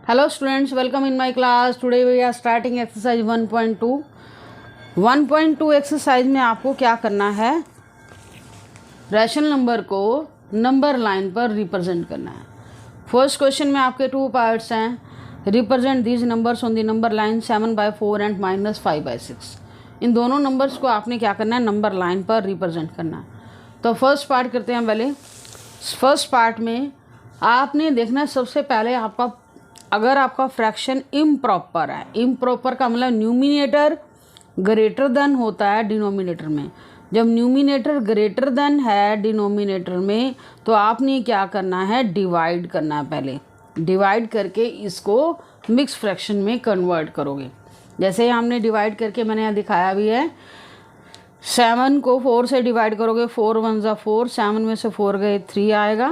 Hello students, welcome in my class. Today we are starting exercise 1.2. 1.2 exercise में आपको क्या करना है, रैशनल नंबर को नंबर लाइन पर रिप्रेजेंट करना है। फर्स्ट क्वेश्चन में आपके 2 पार्ट्स हैं, represent these numbers on the number line 7/4 and -5/6। इन दोनों नंबर्स को आपने क्या करना है, नंबर लाइन पर रिप्रेजेंट करना है। तो फर्स्ट पार्ट करते हैं पहले। फर्स्ट पार्ट में आपने देखना है, सबसे पहले आपका अगर आपका फ्रैक्शन इम्प्रॉपर है, इम्प्रॉपर का मतलब न्यूमिनेटर ग्रेटर देन होता है डिनोमिनेटर में। जब न्यूमिनेटर ग्रेटर देन है डिनोमिनेटर में तो आपने क्या करना है, डिवाइड करना है। पहले डिवाइड करके इसको मिक्स फ्रैक्शन में कन्वर्ट करोगे। जैसे हमने डिवाइड करके मैंने यहाँ दिखाया भी है, 7 को 4 से डिवाइड करोगे, 4 1 ज़ा 4, 7 में से 4 गए 3 आएगा।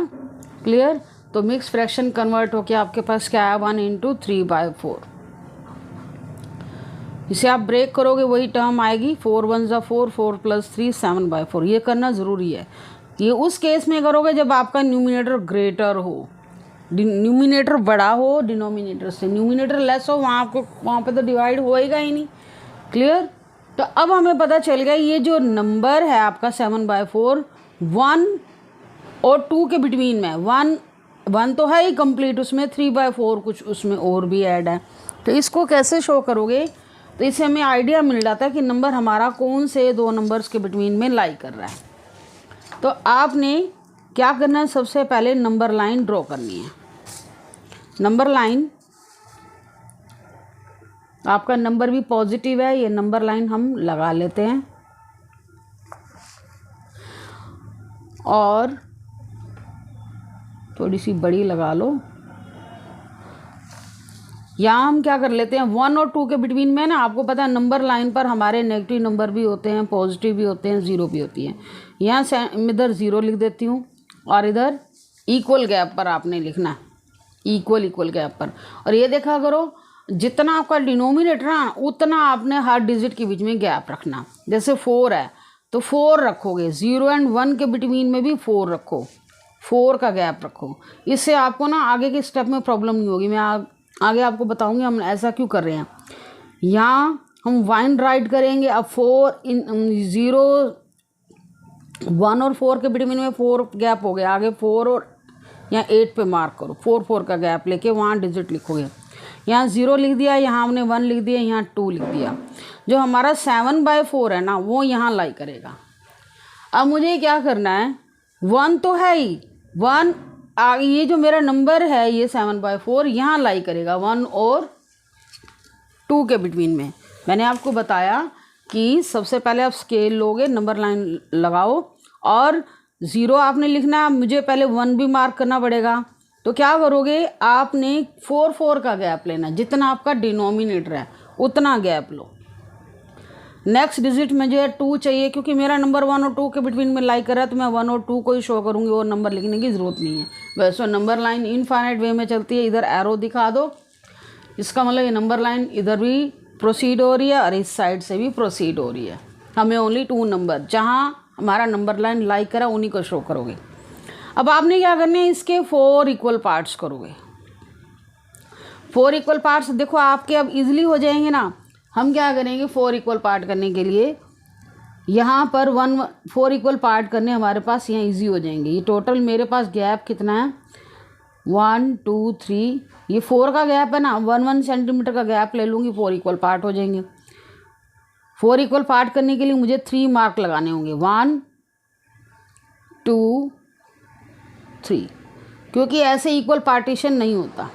क्लियर? तो मिक्स फ्रैक्शन कन्वर्ट होके आपके पास क्या है, 1 × 3/4। इसे आप ब्रेक करोगे वही टर्म आएगी, 4 1 ज़ा 4, 4 + 3 7/4। ये करना ज़रूरी है। ये उस केस में करोगे जब आपका न्यूमिनेटर ग्रेटर हो, न्यूमिनेटर बड़ा हो डिनोमिनेटर से, न्यूमिनेटर लेस हो वहाँ पे तो डिवाइड होएगा ही नहीं। क्लियर? तो अब हमें पता चल गया ये जो नंबर है आपका 7/4 1 और 2 के बिटवीन में, 1 तो है ही कंप्लीट, उसमें 3/4 कुछ उसमें और भी ऐड है। तो इसको कैसे शो करोगे, तो इससे हमें आइडिया मिल जाता है कि नंबर हमारा कौन से 2 नंबर्स के बिटवीन में लाई कर रहा है। तो आपने क्या करना है, सबसे पहले नंबर लाइन ड्रॉ करनी है। नंबर लाइन, आपका नंबर भी पॉजिटिव है, ये नंबर लाइन हम लगा लेते हैं। और थोड़ी सी बड़ी लगा लो। यहाँ हम क्या कर लेते हैं, 1 और 2 के बिटवीन में ना, आपको पता है नंबर लाइन पर हमारे नेगेटिव नंबर भी होते हैं, पॉजिटिव भी होते हैं, ज़ीरो भी होती है। यहाँ से इधर 0 लिख देती हूँ और इधर इक्वल गैप पर आपने लिखना है, इक्वल गैप पर। और ये देखा करो, जितना आपका डिनोमिनेटर है उतना आपने हर डिजिट के बीच में गैप रखना। जैसे 4 है तो 4 रखोगे, 0 और 1 के बिटवीन में भी 4 रखो, 4 का गैप रखो। इससे आपको ना आगे के स्टेप में प्रॉब्लम नहीं होगी। मैं आगे आपको बताऊंगी हम ऐसा क्यों कर रहे हैं। यहाँ हम 1 राइट करेंगे, अब 0 1 और 4 के बिटवीन में 4 गैप हो गया, आगे 4 और यहाँ 8 पे मार्क करो, 4 का गैप लेके वहाँ डिजिट लिखोगे। यहाँ 0 लिख दिया, यहाँ हमने 1 लिख दिया, यहाँ 2 लिख दिया। जो हमारा 7/4 है ना, वो यहाँ लाई करेगा। अब मुझे क्या करना है, 1 तो है ही, 1 ये जो मेरा नंबर है ये 7/4 यहाँ लाई करेगा 1 और 2 के बिटवीन में। मैंने आपको बताया कि सबसे पहले आप स्केल लोगे, नंबर लाइन लगाओ और 0 आपने लिखना है। मुझे पहले 1 भी मार्क करना पड़ेगा। तो क्या करोगे, आपने 4 का गैप लेना, जितना आपका डिनोमिनेटर है उतना गैप लो। नेक्स्ट डिजिट में जो है 2 चाहिए, क्योंकि मेरा नंबर 1 और 2 के बिटवीन में लाई कर रहा है तो मैं 1 और 2 को ही शो करूँगी, और नंबर लिखने की ज़रूरत नहीं है। वैसे नंबर लाइन इनफाइनाइट वे में चलती है, इधर एरो दिखा दो, इसका मतलब ये नंबर लाइन इधर भी प्रोसीड हो रही है और इस साइड से भी प्रोसीड हो रही है। हमें ओनली 2 नंबर जहाँ हमारा नंबर लाइन लाई करा उन्हीं को शो करोगे। अब आपने क्या करना है, इसके 4 इक्वल पार्ट्स करोगे। 4 इक्वल पार्ट्स देखो आपके अब इजीली हो जाएंगे ना। हम क्या करेंगे, 4 इक्वल पार्ट करने के लिए यहाँ पर 4 इक्वल पार्ट करने हमारे पास यहाँ इजी हो जाएंगे। ये टोटल मेरे पास गैप कितना है, 1 2 3, ये 4 का गैप है ना, 1 सेंटीमीटर का गैप ले लूँगी, 4 इक्वल पार्ट हो जाएंगे। 4 इक्वल पार्ट करने के लिए मुझे 3 मार्क लगाने होंगे, 1 2 3, क्योंकि ऐसे इक्वल पार्टीशन नहीं होता,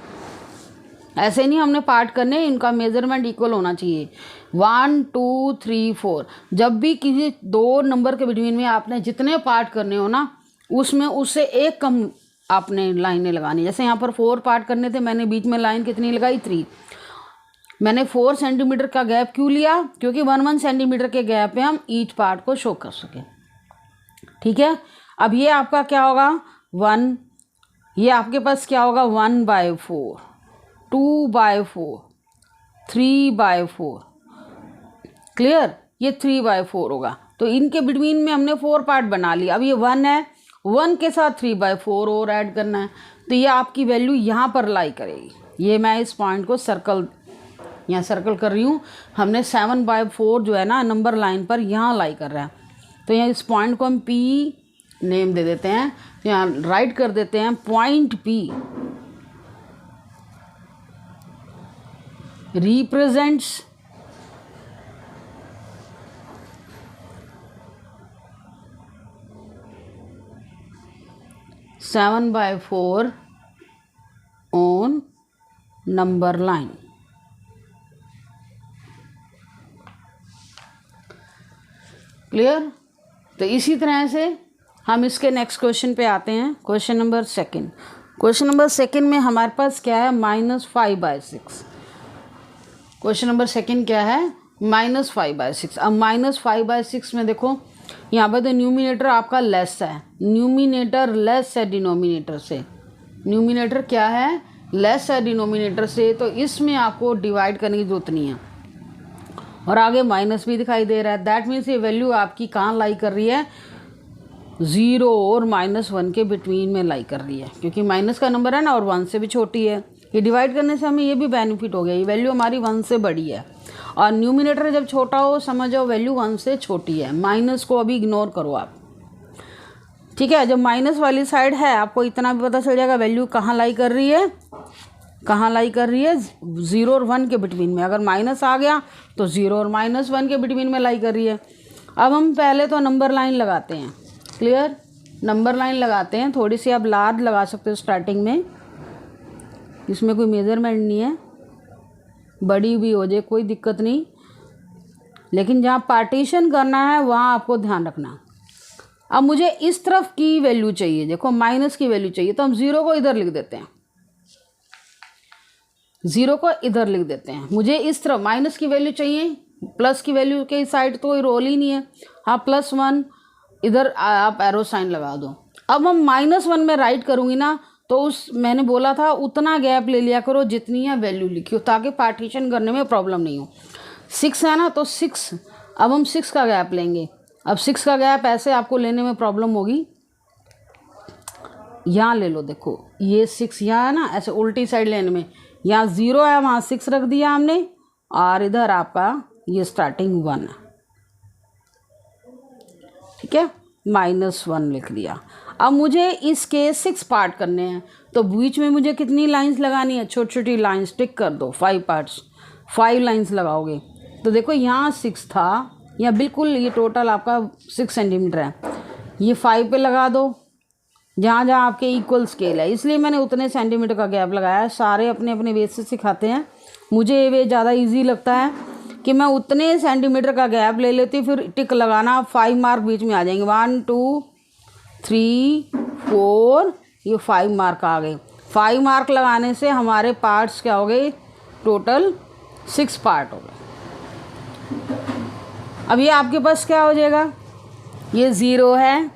ऐसे नहीं हमने पार्ट करने, इनका मेजरमेंट इक्वल होना चाहिए। 1 2 3 4, जब भी किसी 2 नंबर के बिटवीन में आपने जितने पार्ट करने हो ना, उसमें उससे एक कम आपने लाइनें लगानी। जैसे यहाँ पर 4 पार्ट करने थे, मैंने बीच में लाइन कितनी लगाई, 3। मैंने 4 सेंटीमीटर का गैप क्यों लिया, क्योंकि 1 सेंटीमीटर के गैप पे हम ईच पार्ट को शो कर सकें। ठीक है? अब ये आपका क्या होगा, 1, ये आपके पास क्या होगा, 1/4, 2/4, 3/4। क्लियर? ये 3/4 होगा। तो इनके बिटवीन में हमने 4 पार्ट बना लिया। अब ये 1 है, 1 के साथ 3/4 और ऐड करना है, तो ये आपकी वैल्यू यहाँ पर लाई करेगी। ये मैं इस पॉइंट को सर्कल यहाँ सर्कल कर रही हूँ। हमने 7/4 जो है ना नंबर लाइन पर यहाँ लाई कर रहा है, तो यहाँ इस पॉइंट को हम P नेम दे देते हैं। तो यहाँ राइट कर देते हैं point P represents seven by four on number line. Clear? तो इसी तरह से हम इसके नेक्स्ट क्वेश्चन पे आते हैं। Question number second. Question number second में हमारे पास क्या है, -5/6। क्वेश्चन नंबर सेकंड क्या है, -5/6। अब -5/6 में देखो यहाँ पर तो न्यूमिनेटर आपका लेस है, न्यूमिनेटर लेस है डिनोमिनेटर से। न्यूमिनेटर क्या है, लेस है डिनोमिनेटर से, तो इसमें आपको डिवाइड करने की जरूरत नहीं है। और आगे माइनस भी दिखाई दे रहा है, दैट मीन्स ये वैल्यू आपकी कहाँ लाई कर रही है, 0 और -1 के बिटवीन में लाई कर रही है, क्योंकि माइनस का नंबर है ना और 1 से भी छोटी है। ये डिवाइड करने से हमें ये भी बेनिफिट हो गया, ये वैल्यू हमारी 1 से बड़ी है। और न्यूमिनेटर जब छोटा हो समझो वैल्यू 1 से छोटी है। माइनस को अभी इग्नोर करो आप, ठीक है। जब माइनस वाली साइड है आपको इतना भी पता चल जाएगा वैल्यू कहाँ लाई कर रही है, कहाँ लाई कर रही है, 0 और 1 के बिटवीन में। अगर माइनस आ गया तो 0 और -1 के बिटवीन में लाई कर रही है। अब हम पहले तो नंबर लाइन लगाते हैं। क्लियर? नंबर लाइन लगाते हैं। थोड़ी सी आप लार्ज लगा सकते हो स्टार्टिंग में, इसमें कोई मेजरमेंट नहीं है, बड़ी भी हो जाए कोई दिक्कत नहीं, लेकिन जहाँ पार्टीशन करना है वहाँ आपको ध्यान रखना। अब मुझे इस तरफ की वैल्यू चाहिए, देखो माइनस की वैल्यू चाहिए, तो हम 0 को इधर लिख देते हैं, 0 को इधर लिख देते हैं। मुझे इस तरफ माइनस की वैल्यू चाहिए, प्लस की वैल्यू के साइड तो कोई रोल ही नहीं है। हाँ +1 इधर आप एरो साइन लगा दो। अब हम -1 में राइट करूँगी ना, तो उस मैंने बोला था उतना गैप ले लिया करो जितनी है वैल्यू लिखी हो, ताकि पार्टीशन करने में प्रॉब्लम नहीं हो। 6 है ना, तो 6, अब हम 6 का गैप लेंगे। अब 6 का गैप ऐसे आपको लेने में प्रॉब्लम होगी, यहाँ ले लो, देखो ये 6 यहाँ है ना, ऐसे उल्टी साइड लेने में, यहाँ 0 है वहाँ 6 रख दिया हमने, और इधर आपका ये स्टार्टिंग 1 है, ठीक है, -1 लिख दिया। अब मुझे इसके 6 पार्ट करने हैं, तो बीच में मुझे कितनी लाइंस लगानी है, छोटी छोटी लाइंस टिक कर दो, 5 पार्ट्स, 5 लाइंस लगाओगे। तो देखो यहाँ 6 था, यहाँ बिल्कुल ये टोटल आपका 6 सेंटीमीटर है, ये 5 पे लगा दो जहाँ जहाँ आपके इक्वल स्केल है, इसलिए मैंने उतने सेंटीमीटर का गैप लगाया है। सारे अपने अपने वे से सिखाते हैं, मुझे ये वे ज़्यादा ईजी लगता है कि मैं उतने सेंटीमीटर का गैप ले लेती हूँ, फिर टिक लगाना, 5 मार्क बीच में आ जाएंगे, 1 2 3 4, ये 5 मार्क आ गए। 5 मार्क लगाने से हमारे पार्ट्स क्या हो गए, टोटल 6 पार्ट हो गए। अब ये आपके पास क्या हो जाएगा, ये 0 है,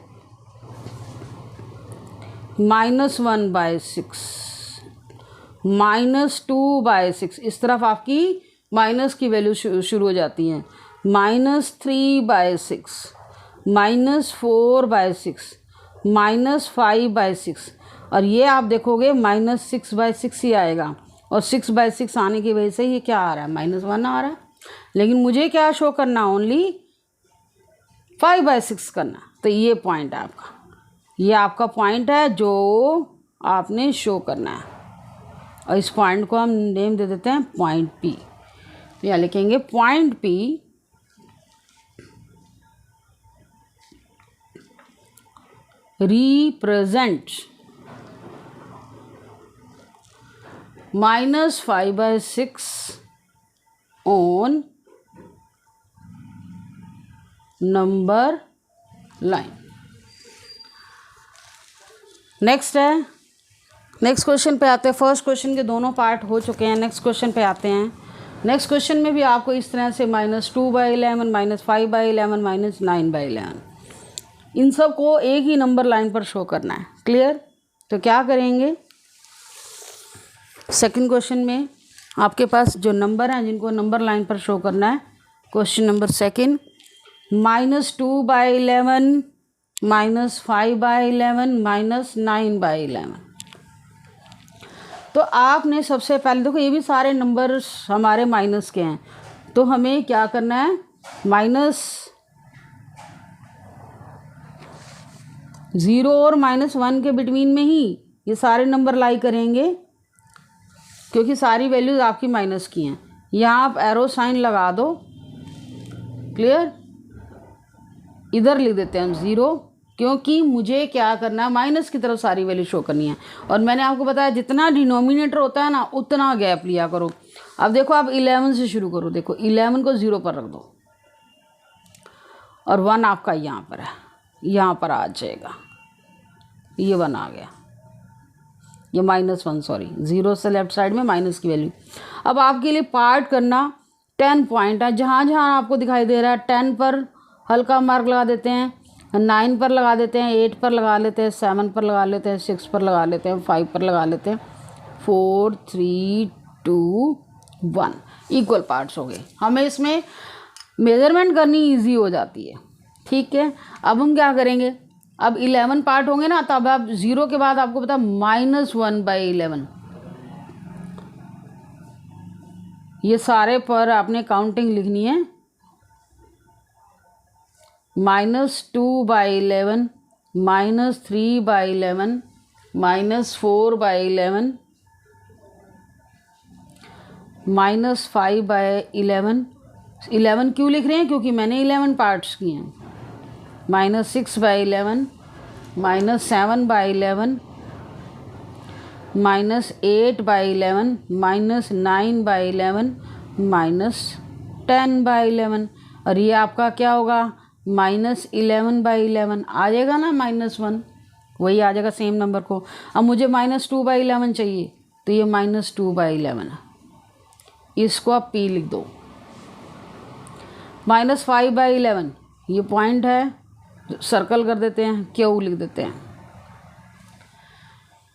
-1/6, -2/6, इस तरफ आपकी माइनस की वैल्यू शुरू हो जाती है, -3/6, -4/6, -5/6, और ये आप देखोगे -6/6 ही आएगा, और 6/6 आने की वजह से ये क्या आ रहा है, -1 आ रहा है। लेकिन मुझे क्या शो करना, ओनली 5/6 करना। तो ये पॉइंट है आपका, ये आपका पॉइंट है जो आपने शो करना है, और इस पॉइंट को हम नेम दे देते हैं पॉइंट P। तो यहाँ लिखेंगे point P represent -5/6 on number line. Next है, नेक्स्ट क्वेश्चन पे आते हैं। फर्स्ट क्वेश्चन के दोनों पार्ट हो चुके हैं, नेक्स्ट क्वेश्चन पे आते हैं। नेक्स्ट क्वेश्चन में भी आपको इस तरह से -2/11, -5/11, -9/11, इन सब को एक ही नंबर लाइन पर शो करना है। क्लियर? तो क्या करेंगे, सेकंड क्वेश्चन में आपके पास जो नंबर हैं जिनको नंबर लाइन पर शो करना है, क्वेश्चन नंबर सेकंड, -2/11, -5/11, -9/11। तो आपने सबसे पहले देखो ये भी सारे नंबर हमारे माइनस के हैं, तो हमें क्या करना है, -0 और -1 के बिटवीन में ही ये सारे नंबर लाई करेंगे, क्योंकि सारी वैल्यूज आपकी माइनस की हैं। यहाँ आप एरो साइन लगा दो, क्लियर। इधर लिख देते हैं हम 0, क्योंकि मुझे क्या करना है, माइनस की तरफ सारी वैल्यू शो करनी है। और मैंने आपको बताया जितना डिनोमिनेटर होता है ना उतना गैप लिया करो। अब देखो आप 11 से शुरू करो, देखो 11 को 0 पर रख दो और 1 आपका यहाँ पर है, यहाँ पर आ जाएगा, ये 1 आ गया, ये -1 सॉरी, 0 से लेफ्ट साइड में माइनस की वैल्यू। अब आपके लिए पार्ट करना 10 पॉइंट है, जहाँ जहाँ आपको दिखाई दे रहा है 10 पर हल्का मार्क लगा देते हैं, 9 पर लगा देते हैं, 8 पर लगा लेते हैं, 7 पर लगा लेते हैं, 6 पर लगा लेते हैं, 5 पर लगा लेते हैं, 4 3 2 1 इक्वल पार्ट्स हो गए। हमें इसमें मेजरमेंट करनी इजी हो जाती है, ठीक है। अब हम क्या करेंगे, अब 11 पार्ट होंगे ना, तब आप 0 के बाद आपको पता -1/11, ये सारे पर आपने काउंटिंग लिखनी है। -2/11, -3/11, -4/11, -5/11। 11 क्यों लिख रहे हैं, क्योंकि मैंने 11 पार्ट्स किए हैं। -6/11, -7/11, -8/11, -9/11, -10/11। और ये आपका क्या होगा, -11/11 आ जाएगा ना, -1 वही आ जाएगा सेम नंबर को। अब मुझे -2/11 चाहिए, तो ये -2/11 है, इसको आप P लिख दो। -5/11 ये पॉइंट है, सर्कल कर देते हैं, Q लिख देते हैं।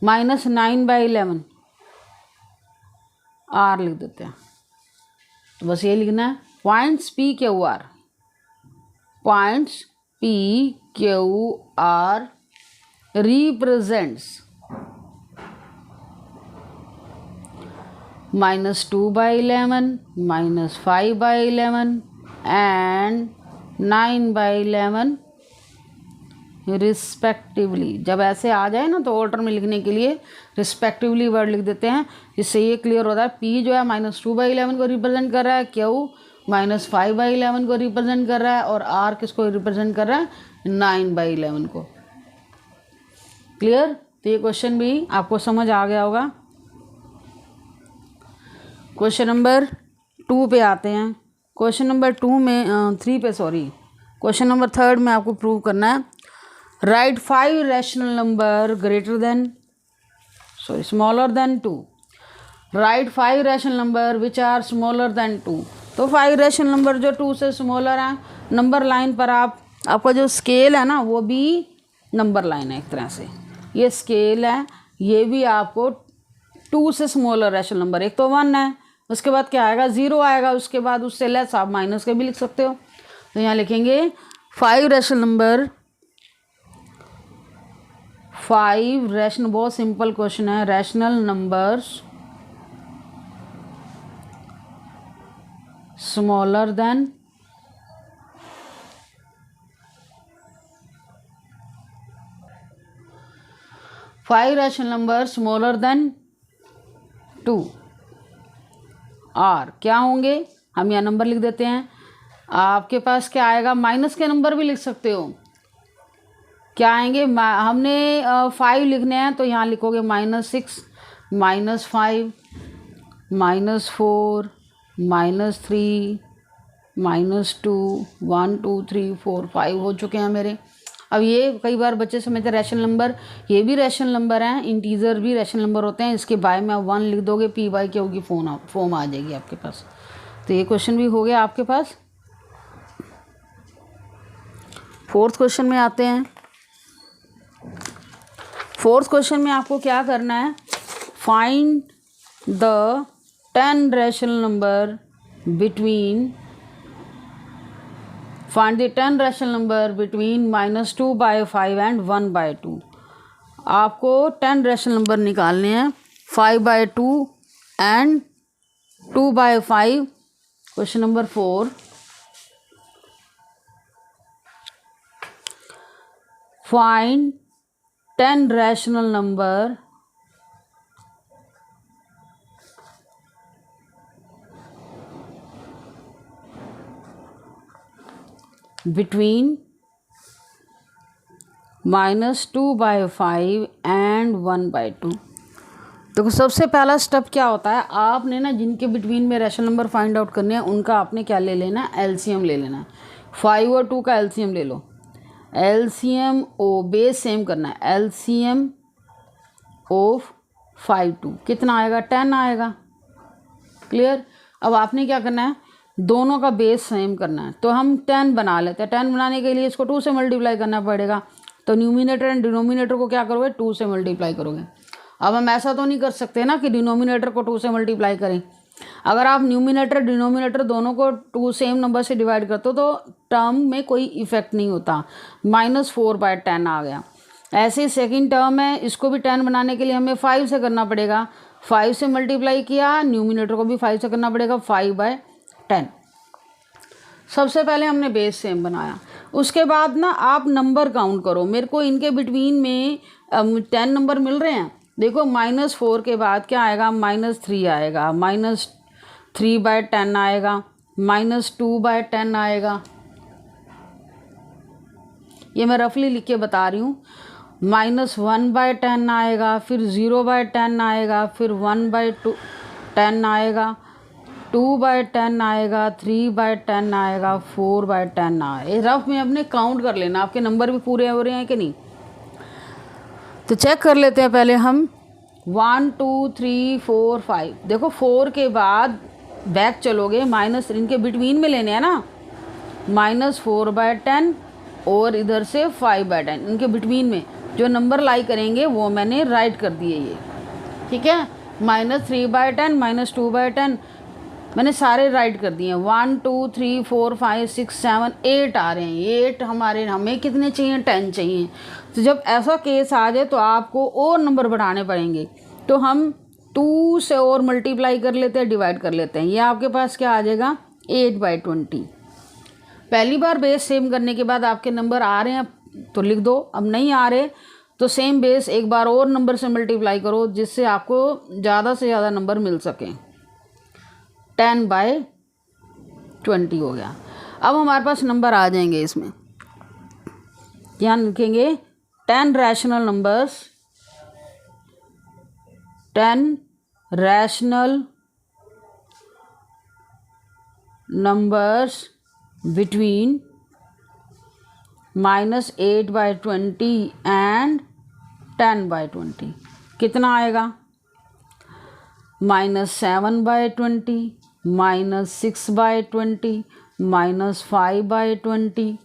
-9/11 R लिख देते हैं। तो बस ये लिखना है, points PQR, points PQR represents -2/11, -5/11 and 9/11 respectively. जब ऐसे आ जाए ना तो ऑर्डर में लिखने के लिए रिस्पेक्टिवली वर्ड लिख देते हैं, जिससे ये क्लियर होता है। P जो है -2/11 को रिप्रेजेंट कर रहा है, Q -5/11 को रिप्रेजेंट कर रहा है, और R किसको रिप्रेजेंट कर रहा है, 9/11 को। क्लियर। तो ये क्वेश्चन भी आपको समझ आ गया होगा। क्वेश्चन नंबर 2 पे आते हैं। क्वेश्चन नंबर 2 में 3 पे सॉरी, क्वेश्चन नंबर 3 में आपको प्रूव करना है, right 5 rational number greater than smaller than 2। Right 5 rational number which are smaller than 2। तो 5 रैशनल नंबर जो 2 से स्मॉलर हैं, नंबर लाइन पर आपका जो स्केल है ना वो भी नंबर लाइन है एक तरह से, ये स्केल है, ये भी आपको 2 से स्मॉलर रैशनल नंबर, एक तो 1 है, उसके बाद क्या आएगा, 0 आएगा, उसके बाद उससे लेस आप माइनस के भी लिख सकते हो। तो यहाँ लिखेंगे 5 रैशनल नंबर, 5 रैशनल, बहुत सिंपल क्वेश्चन है, rational numbers smaller than 5 rational number smaller than 2 are क्या होंगे, हम यहाँ नंबर लिख देते हैं। आपके पास क्या आएगा, माइनस के नंबर भी लिख सकते हो, क्या आएंगे, हमने 5 लिखने हैं तो यहाँ लिखोगे -6, -5, -4, -3, -2, 1 2 3 4 5 हो चुके हैं मेरे। अब ये कई बार बच्चे समझते हैं रैशनल नंबर, ये भी रैशनल नंबर हैं, इंटीजर भी रैशनल नंबर होते हैं, इसके बाय में 1 लिख दोगे, P बाय क्या होगी, फॉर्म आ जाएगी आपके पास। तो ये क्वेश्चन भी हो गया आपके पास। 4th क्वेश्चन में आते हैं। 4th क्वेश्चन में आपको क्या करना है, find the 10 rational number between, find the 10 rational number between -2/5 and 1/2। आपको 10 रैशनल नंबर निकालने हैं 5/2 and 2/5. Question number 4. Find 10 rational number between -2/5 and 1/2. देखो सबसे पहला स्टेप क्या होता है, आपने ना जिनके बिटवीन में रैशनल नंबर फाइंड आउट करने हैं उनका आपने क्या ले लेना है, एलसीएम ले लेना है। 5 और 2 का एलसीएम ले लो। एलसीएम ओ बेस सेम करना है। एलसीएम ऑफ 5 2 कितना आएगा, 10 आएगा। क्लियर। अब आपने क्या करना है, दोनों का बेस सेम करना है। तो हम 10 बना लेते हैं। 10 बनाने के लिए इसको 2 से मल्टीप्लाई करना पड़ेगा। तो न्यूमिनेटर एंड डिनोमिनेटर को क्या करोगे, 2 से मल्टीप्लाई करोगे। अब हम ऐसा तो नहीं कर सकते ना कि डिनोमिनेटर को 2 से मल्टीप्लाई करें। अगर आप न्यूमिनेटर डिनोमिनेटर दोनों को 2 सेम नंबर से डिवाइड करते हो तो टर्म में कोई इफेक्ट नहीं होता। -4/10 आ गया। ऐसे ही सेकेंड टर्म है, इसको भी 10 बनाने के लिए हमें 5 से करना पड़ेगा। 5 से मल्टीप्लाई किया, न्यूमिनेटर को भी 5 से करना पड़ेगा, 5/10। सबसे पहले हमने बेस सेम बनाया। उसके बाद ना आप नंबर काउंट करो। मेरे को इनके बिटवीन में 10 नंबर मिल रहे हैं। देखो -4 के बाद क्या आएगा, -3 आएगा, -3/10 आएगा, -2/10 आएगा। ये मैं रफली लिख के बता रही हूँ। -1/10 आएगा, फिर 0/10 आएगा, फिर 1/10 आएगा, 2/10 आएगा, 3/10 आएगा, 4/10 आएगा। रफ में अपने काउंट कर लेना, आपके नंबर भी पूरे हो रहे हैं कि नहीं। तो चेक कर लेते हैं पहले हम। 1 2 3 4 5। देखो 4 के बाद बैक चलोगे, माइनस इनके बिटवीन में लेने हैं ना, -4/10 और इधर से 5/10। इनके बिटवीन में जो नंबर लाई करेंगे वो मैंने राइट कर दिए ये, ठीक है। -3/10, -2/10 मैंने सारे राइट कर दिए। 1 2 3 4 5 6 7 8 आ रहे हैं। 8 हमें कितने चाहिए, 10 चाहिए। तो जब ऐसा केस आ जाए तो आपको और नंबर बढ़ाने पड़ेंगे। तो हम 2 से और मल्टीप्लाई कर लेते हैं, डिवाइड कर लेते हैं। ये आपके पास क्या आ जाएगा, 8/20। पहली बार बेस सेम करने के बाद आपके नंबर आ रहे हैं तो लिख दो, अब नहीं आ रहे तो सेम बेस एक बार और नंबर से मल्टीप्लाई करो, जिससे आपको ज़्यादा से ज़्यादा नंबर मिल सकें। 10/20 हो गया। अब हमारे पास नंबर आ जाएंगे इसमें, क्या लिखेंगे, 10 rational numbers, 10 rational numbers between -8/20 and 10/20। कितना आएगा, -7/20, -6/20, -5/20,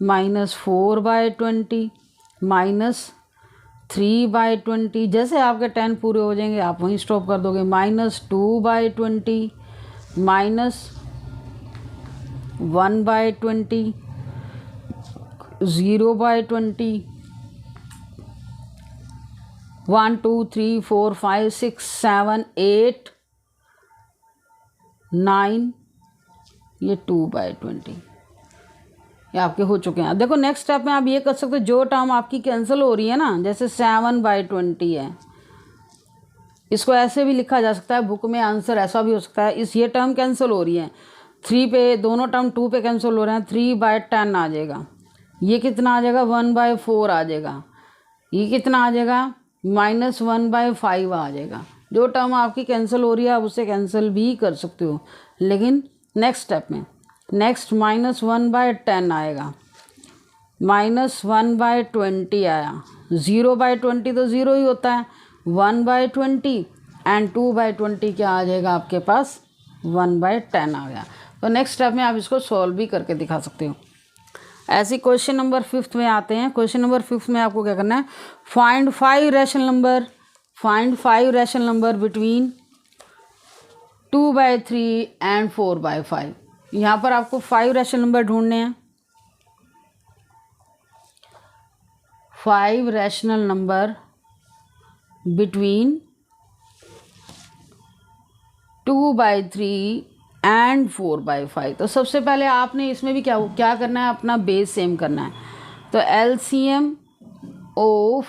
-4/20, -3/20। जैसे आपके 10 पूरे हो जाएंगे आप वहीं स्टॉप कर दोगे। -2/20, -1/20, 0/20, 1 2 3 4 5 6 7 8 9, ये 2/20 ये आपके हो चुके हैं। अब देखो नेक्स्ट स्टेप में आप ये कर सकते हो, जो टर्म आपकी कैंसिल हो रही है ना, जैसे 7/20 है, इसको ऐसे भी लिखा जा सकता है बुक में, आंसर ऐसा भी हो सकता है। ये टर्म कैंसिल हो रही है, 3 पे, दोनों टर्म 2 पे कैंसिल हो रहे हैं, 3/10 आ जाएगा। ये कितना आ जाएगा, 1/4 आ जाएगा। ये कितना आ जाएगा, -1/5 आ जाएगा। जो टर्म आपकी कैंसिल हो रही है आप उसे कैंसिल भी कर सकते हो, लेकिन नेक्स्ट स्टेप में नेक्स्ट -1/10 आएगा, -1/20 आया, 0/20 तो 0 ही होता है, 1/20 एंड 2/20 क्या आ जाएगा आपके पास, 1/10 आ गया। तो नेक्स्ट स्टेप में आप इसको सॉल्व भी करके दिखा सकते हो। ऐसे क्वेश्चन नंबर 5 में आते हैं। क्वेश्चन नंबर 5 में आपको क्या करना है, find 5 rational number between 2/3 and 4/5। यहाँ पर आपको 5 रैशनल नंबर ढूंढने हैं। 5 रैशनल नंबर बिटवीन 2/3 एंड 4/5। तो सबसे पहले आपने इसमें भी क्या करना है, अपना बेस सेम करना है। तो एलसीएम ऑफ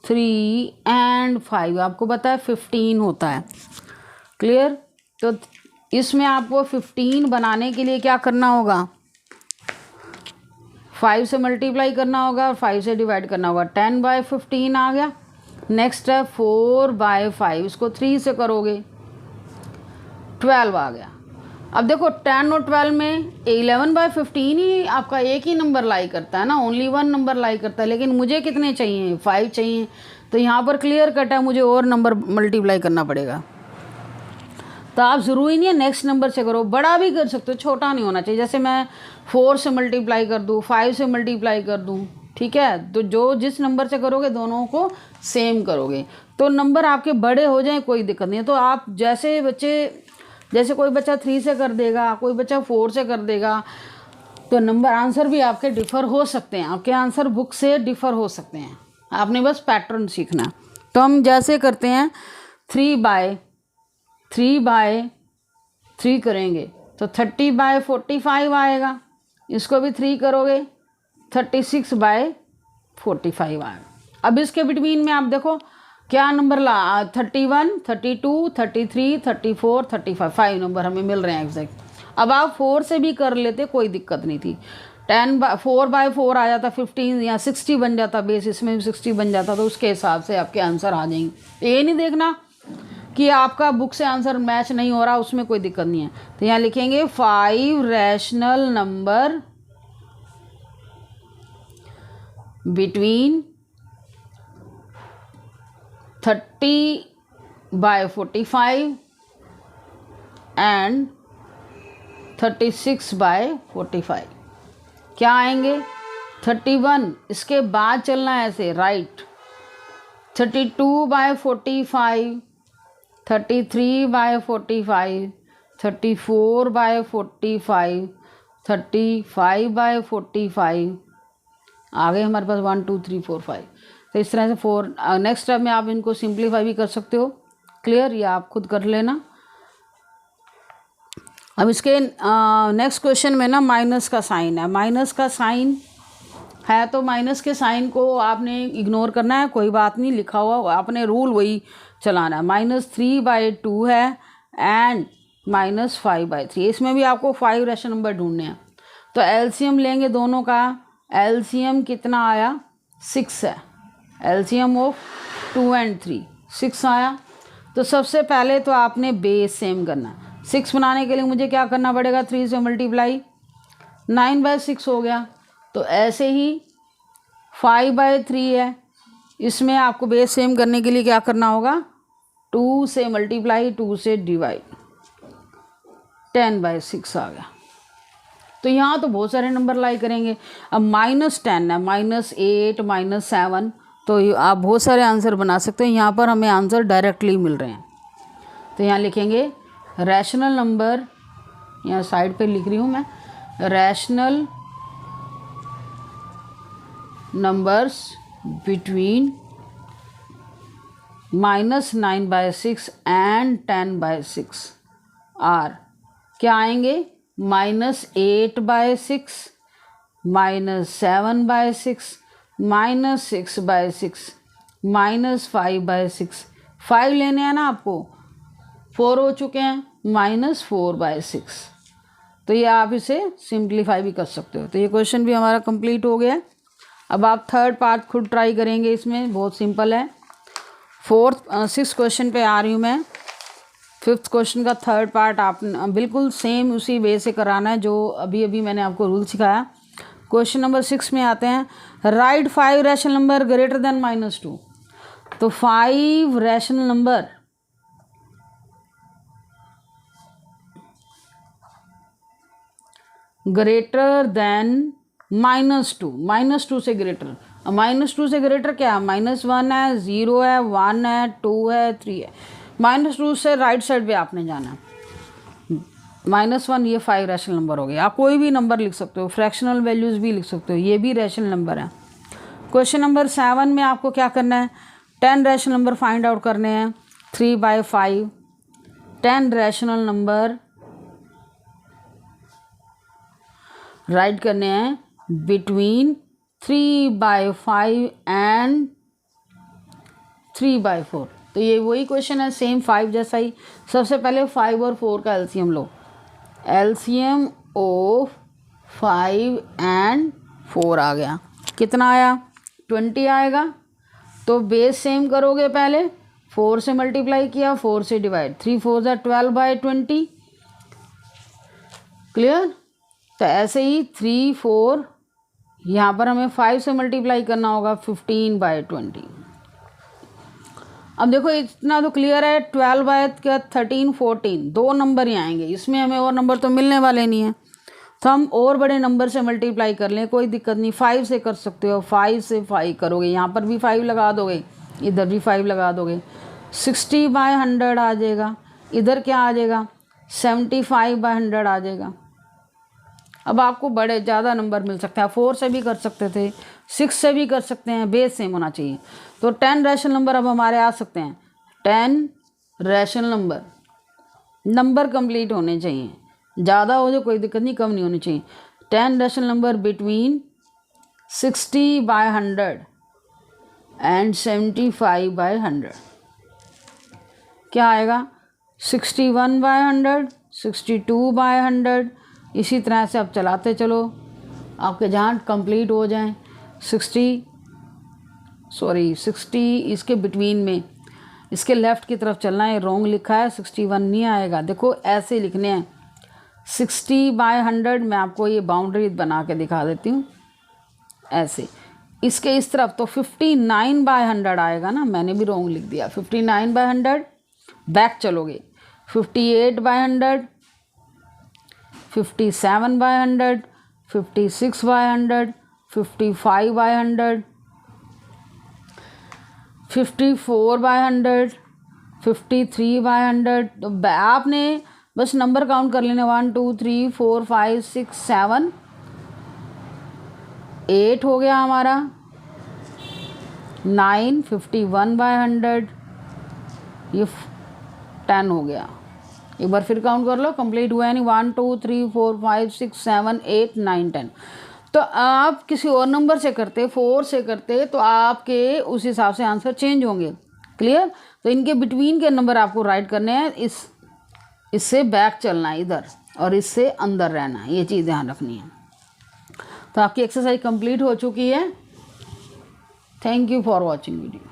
3 एंड 5 आपको पता है 15 होता है। क्लियर। तो इसमें आपको 15 बनाने के लिए क्या करना होगा, 5 से मल्टीप्लाई करना होगा और 5 से डिवाइड करना होगा। 10/15 आ गया। नेक्स्ट है 4/5, इसको 3 से करोगे 12 आ गया। अब देखो 10 और 12 में 11/15 ही आपका एक ही नंबर लाई करता है ना, ओनली 1 नंबर लाई करता है, लेकिन मुझे कितने चाहिए, 5 चाहिए। तो यहाँ पर क्लियर कट है, मुझे और नंबर मल्टीप्लाई करना पड़ेगा। तो आप ज़रूरी नहीं है नेक्स्ट नंबर से करो, बड़ा भी कर सकते हो, छोटा नहीं होना चाहिए। जैसे मैं 4 से मल्टीप्लाई कर दूँ, 5 से मल्टीप्लाई कर दूँ, ठीक है। तो जो जिस नंबर से करोगे दोनों को सेम करोगे तो नंबर आपके बड़े हो जाएं, कोई दिक्कत नहीं है। तो आप जैसे कोई बच्चा 3 से कर देगा, कोई बच्चा 4 से कर देगा, तो नंबर आंसर भी आपके डिफ़र हो सकते हैं, आपके आंसर बुक से डिफ़र हो सकते हैं। आपने बस पैटर्न सीखना है। तो हम जैसे करते हैं 3/3 करेंगे तो 30/45 आएगा। इसको भी 3 करोगे 36/45 आएगा। अब इसके बिटवीन में आप देखो क्या नंबर 31, 32, 33, 34, 35, 5 नंबर हमें मिल रहे हैं एग्जैक्ट। अब आप 4 से भी कर लेते, कोई दिक्कत नहीं थी। 4/4 आ जाता 15 या 60 बन जाता, बेस इसमें भी 60 बन जाता, तो उसके हिसाब से आपके आंसर आ जाएंगे। ये नहीं देखना कि आपका बुक से आंसर मैच नहीं हो रहा, उसमें कोई दिक्कत नहीं है। तो यहाँ लिखेंगे 5 रैशनल नंबर बिटवीन 30/45 एंड 36/45 क्या आएंगे 31। इसके बाद चलना है ऐसे राइट, 32/45, 33/45, 34/45, 35/45 आ गए हमारे पास 1 2 3 4 5। तो इस तरह से 4 नेक्स्ट स्टेप में आप इनको सिंप्लीफाई भी कर सकते हो। क्लियर, या आप खुद कर लेना। अब इसके नेक्स्ट क्वेश्चन में ना माइनस का साइन है, माइनस का साइन है तो माइनस के साइन को आपने इग्नोर करना है, कोई बात नहीं, लिखा हुआ आपने रूल वही चलाना है। -3/2 है एंड -5/3, इसमें भी आपको 5 रैशनल नंबर ढूंढने हैं। तो एलसीएम लेंगे दोनों का, एलसीएम कितना आया 6 है। एलसीएम ऑफ 2 एंड 3 6 आया। तो सबसे पहले तो आपने बेस सेम करना। 6 बनाने के लिए मुझे क्या करना पड़ेगा, 3 से मल्टीप्लाई, 9/6 हो गया। तो ऐसे ही 5/3 है, इसमें आपको बेस सेम करने के लिए क्या करना होगा, 2 से मल्टीप्लाई, 2 से डिवाइड, 10/6 आ गया। तो यहाँ तो बहुत सारे नंबर लाई करेंगे। अब -10 है, -8, -7, तो आप बहुत सारे आंसर बना सकते हैं। यहाँ पर हमें आंसर डायरेक्टली मिल रहे हैं। तो यहाँ लिखेंगे रैशनल नंबर, यहाँ साइड पे लिख रही हूँ मैं, rational numbers between -9/6 and 10/6 are क्या आएंगे, -8/6, -7/6, -6/6, -5/6। 5 लेने हैं ना आपको, 4 हो चुके हैं, -4/6। तो ये आप इसे सिंप्लीफाई भी कर सकते हो। तो ये क्वेश्चन भी हमारा कंप्लीट हो गया है। अब आप थर्ड पार्ट खुद ट्राई करेंगे, इसमें बहुत सिंपल है। 6th क्वेश्चन पे आ रही हूँ मैं। 5th क्वेश्चन का थर्ड पार्ट आप बिल्कुल सेम उसी वे से कराना है जो अभी अभी मैंने आपको रूल सिखाया। क्वेश्चन नंबर 6 में आते हैं, right 5 rational number greater then -2। तो 5 रैशनल नंबर ग्रेटर देन -2, -2 से ग्रेटर। -2 से ग्रेटर क्या है, -1 है, 0 है, 1 है, 2 है, 3 है। -2 से राइट साइड पे आपने जाना है। -1 ये 5 रैशनल नंबर हो गया। आप कोई भी नंबर लिख सकते हो, फ्रैक्शनल वैल्यूज़ भी लिख सकते हो, ये भी रैशनल नंबर है। क्वेश्चन नंबर 7 में आपको क्या करना है, 10 रैशनल नंबर फाइंड आउट करने हैं 3/5। 10 रैशनल नंबर राइट करने हैं बिटवीन 3/5 एंड 3/4। तो ये वही क्वेश्चन है, सेम 5 जैसा ही। सबसे पहले 5 और 4 का LCM low. LCM of 5 and 4 आ गया, कितना आया 20 आएगा। तो बेस सेम करोगे, पहले 4 से मल्टीप्लाई किया, 4 से डिवाइड, 3 4 ज़ा 12/20, क्लियर। तो ऐसे ही 3 4 यहाँ पर हमें 5 से मल्टीप्लाई करना होगा, 15/20। अब देखो इतना तो क्लियर है, 12/13 14 दो नंबर ही आएंगे, इसमें हमें और नंबर तो मिलने वाले नहीं है, तो हम और बड़े नंबर से मल्टीप्लाई कर लें, कोई दिक्कत नहीं। 5 से कर सकते हो, 5 से 5 करोगे, यहाँ पर भी 5 लगा दोगे, इधर भी 5 लगा दोगे, 60/100 आ जाएगा। इधर क्या आ जाएगा, 75/100 आ जाएगा। अब आपको बड़े ज़्यादा नंबर मिल सकते हैं, 4 से भी कर सकते थे, 6 से भी कर सकते हैं, बेस सेम होना चाहिए। तो 10 रैशनल नंबर अब हमारे आ सकते हैं। 10 रैशनल नंबर कंप्लीट होने चाहिए, ज़्यादा हो जाए कोई दिक्कत नहीं, कम नहीं होनी चाहिए। 10 रैशनल नंबर बिटवीन 60/100 एंड 75/100 क्या आएगा, 61/100, 62/100। इसी तरह से आप चलाते चलो, आपके जहाँ कंप्लीट हो जाएं। 60 इसके बिटवीन में, इसके लेफ़्ट की तरफ चलना है, रॉन्ग लिखा है, 61 नहीं आएगा। देखो ऐसे लिखने हैं 60/100। मैं आपको ये बाउंड्री बना के दिखा देती हूँ, ऐसे इसके इस तरफ तो 59/100 आएगा ना, मैंने भी रॉन्ग लिख दिया। 59/100 बैक चलोगे, 58/100, 57/100, 56/100, 55/100, 54/100, 53/100। तो आपने बस नंबर काउंट कर लेने, 1 2 3 4 5 6 7 8 हो गया हमारा, 9 51/100, ये 10 हो गया। एक बार फिर काउंट कर लो, कंप्लीट हुआ है नहीं, 1 2 3 4 5 6 7 8 9 10। तो आप किसी और नंबर से करते, 4 से करते, तो आपके उस हिसाब से आंसर चेंज होंगे, क्लियर। तो इनके बिटवीन के नंबर आपको राइट करने हैं, इससे बैक चलना है इधर, और इससे अंदर रहना है, ये चीज़ ध्यान रखनी है। तो आपकी एक्सरसाइज कंप्लीट हो चुकी है। Thank you for watching video.